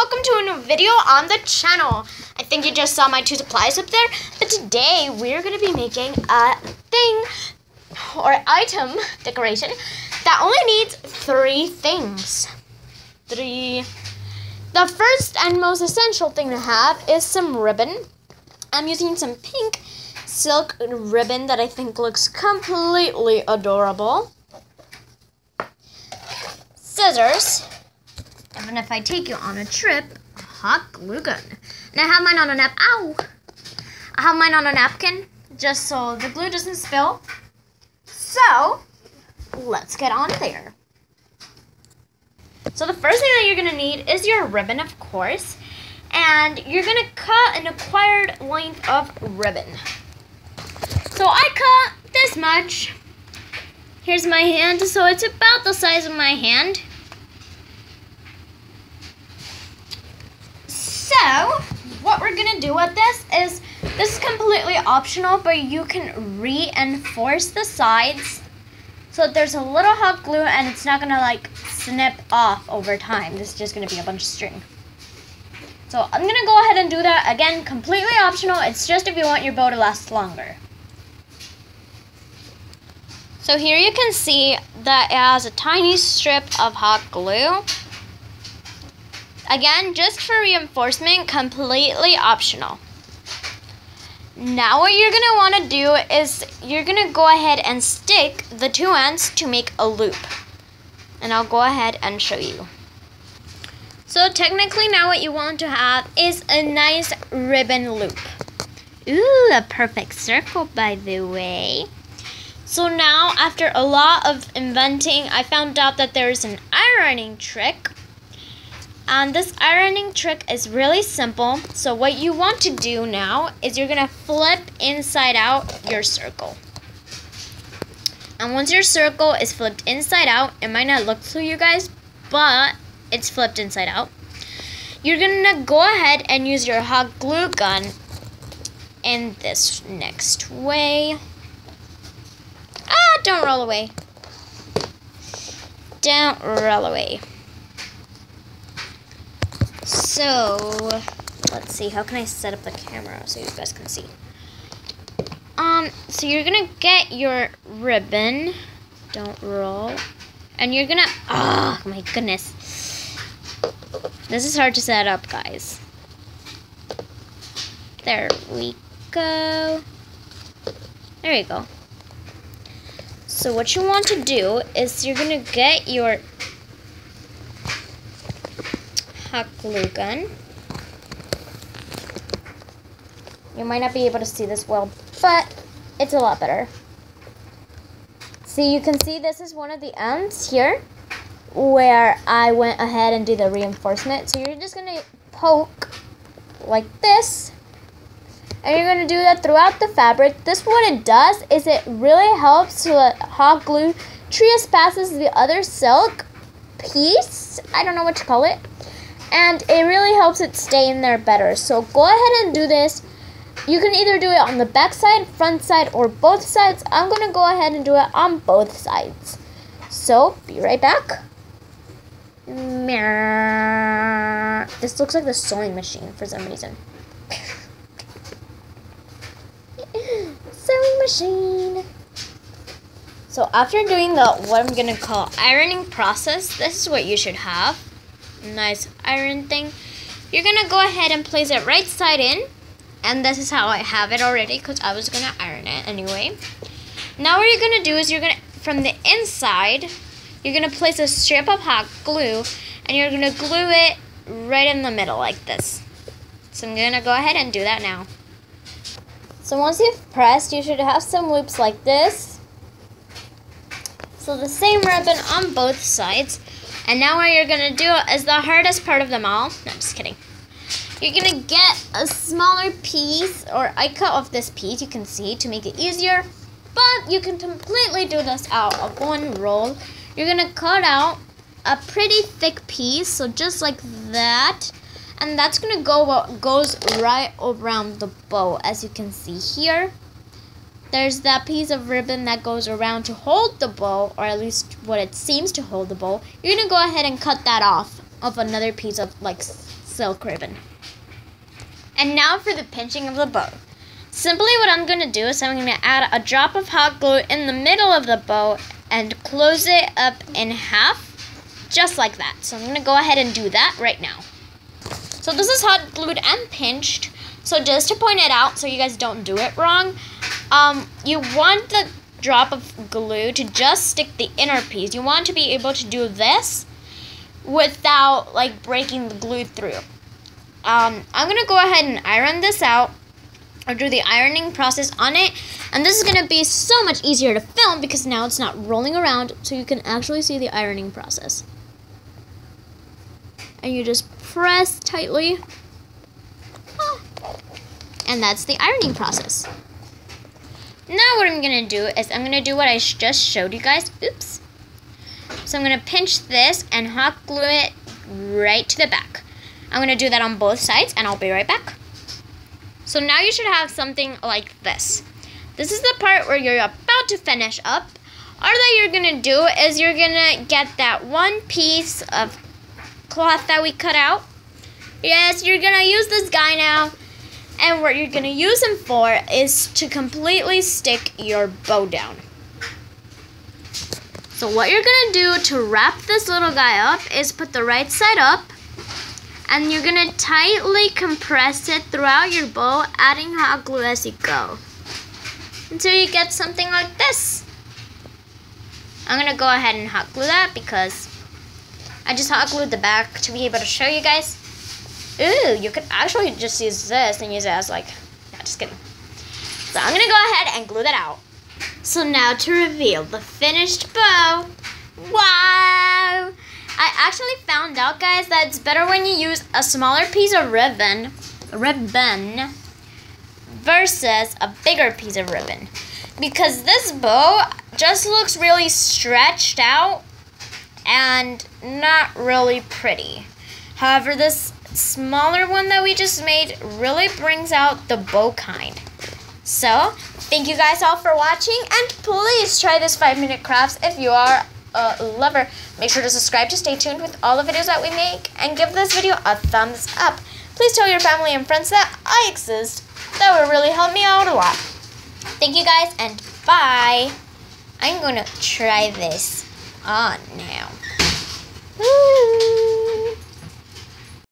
welcome to a new video on the channel. I think you just saw my two supplies up there, but today we're going to be making a thing or item decoration that only needs three things. The first and most essential thing to have is some ribbon. I'm using some pink silk ribbon that I think looks completely adorable. Scissors. And if I take you on a trip, a hot glue gun. And I have mine on a I have mine on a napkin, just so the glue doesn't spill. So, let's get on there. So the first thing that you're going to need is your ribbon, of course. And you're going to cut an acquired length of ribbon. So I cut this much. Here's my hand, so it's about the size of my hand. So, what we're going to do with this is completely optional, but you can reinforce the sides so that there's a little hot glue and it's not going to like snip off over time. This is just going to be a bunch of string. So, I'm going to go ahead and do that. Again, completely optional. It's just if you want your bow to last longer. So here you can see that it has a tiny strip of hot glue. Again, just for reinforcement, completely optional. Now what you're going to want to do is you're going to go ahead and stick the two ends to make a loop. And I'll go ahead and show you. So technically now what you want to have is a nice ribbon loop. Ooh, a perfect circle, by the way. So now, after a lot of inventing, I found out that there's an ironing trick. And this ironing trick is really simple. So what you want to do now is you're going to flip inside out your circle. And once your circle is flipped inside out, it might not look to you guys, but it's flipped inside out. You're going to go ahead and use your hot glue gun in this next way. Don't roll away. Don't roll away. So, let's see. How can I set up the camera so you guys can see? So you're gonna get your ribbon. Don't roll. And you're gonna, oh my goodness. This is hard to set up, guys. There we go. There you go. So what you want to do is you're going to get your hot glue gun. You might not be able to see this well, but it's a lot better. See, you can see this is one of the ends here where I went ahead and did the reinforcement. So you're just going to poke like this. And you're going to do that throughout the fabric. This what it does is it really helps to let hot glue trespass the other silk piece. I don't know what to call it. And it really helps it stay in there better. So go ahead and do this. You can either do it on the back side, front side, or both sides. I'm going to go ahead and do it on both sides. So be right back. This looks like the sewing machine for some reason. Sewing machine. So after doing the what I'm gonna call ironing process, this is what you should have. Nice iron thing. You're gonna go ahead and place it right side in, and this is how I have it already because I was gonna iron it anyway. Now what you're gonna do is you're gonna, from the inside, you're gonna place a strip of hot glue, and you're gonna glue it right in the middle like this. So I'm gonna go ahead and do that now. So once you've pressed, you should have some loops like this. So the same ribbon on both sides. And now what you're going to do is the hardest part of them all. No, I'm just kidding. You're going to get a smaller piece, or I cut off this piece, you can see, to make it easier. But you can completely do this out of one roll. You're going to cut out a pretty thick piece, so just like that. And that's going to go what goes right around the bow. As you can see here, there's that piece of ribbon that goes around to hold the bow, or at least what it seems to hold the bow. You're going to go ahead and cut that off of another piece of like silk ribbon. And now for the pinching of the bow. Simply what I'm going to do is I'm going to add a drop of hot glue in the middle of the bow and close it up in half, just like that. So I'm going to go ahead and do that right now. So this is hot glued and pinched. So just to point it out so you guys don't do it wrong, you want the drop of glue to just stick the inner piece. You want to be able to do this without like breaking the glue through. I'm going to go ahead and iron this out, or do the ironing process on it, and this is going to be so much easier to film because now it's not rolling around, so you can actually see the ironing process. And you just press tightly, and that's the ironing process. Now what I'm going to do is I'm going to do what I just showed you guys. Oops. So I'm going to pinch this and hot glue it right to the back. I'm going to do that on both sides, and I'll be right back. So now you should have something like this. This is the part where you're about to finish up. All that you're going to do is you're going to get that one piece of cloth that we cut out. Yes, you're going to use this guy now. And what you're going to use him for is to completely stick your bow down. So what you're going to do to wrap this little guy up is put the right side up. And you're going to tightly compress it throughout your bow, adding hot glue as you go, until you get something like this. I'm going to go ahead and hot glue that because I just hot glued the back to be able to show you guys. Ooh, you could actually just use this and use it as like, no, just kidding. So I'm going to go ahead and glue that out. So now to reveal the finished bow. Wow! I actually found out, guys, that it's better when you use a smaller piece of ribbon versus a bigger piece of ribbon. Because this bow just looks really stretched out and not really pretty. However, this smaller one that we just made really brings out the bow kind. So, thank you guys all for watching, and please try this 5-minute crafts if you are a lover. Make sure to subscribe to stay tuned with all the videos that we make, and give this video a thumbs up. Please tell your family and friends that I exist. That would really help me out a lot. Thank you guys, and bye. I'm gonna try this on now. Woo!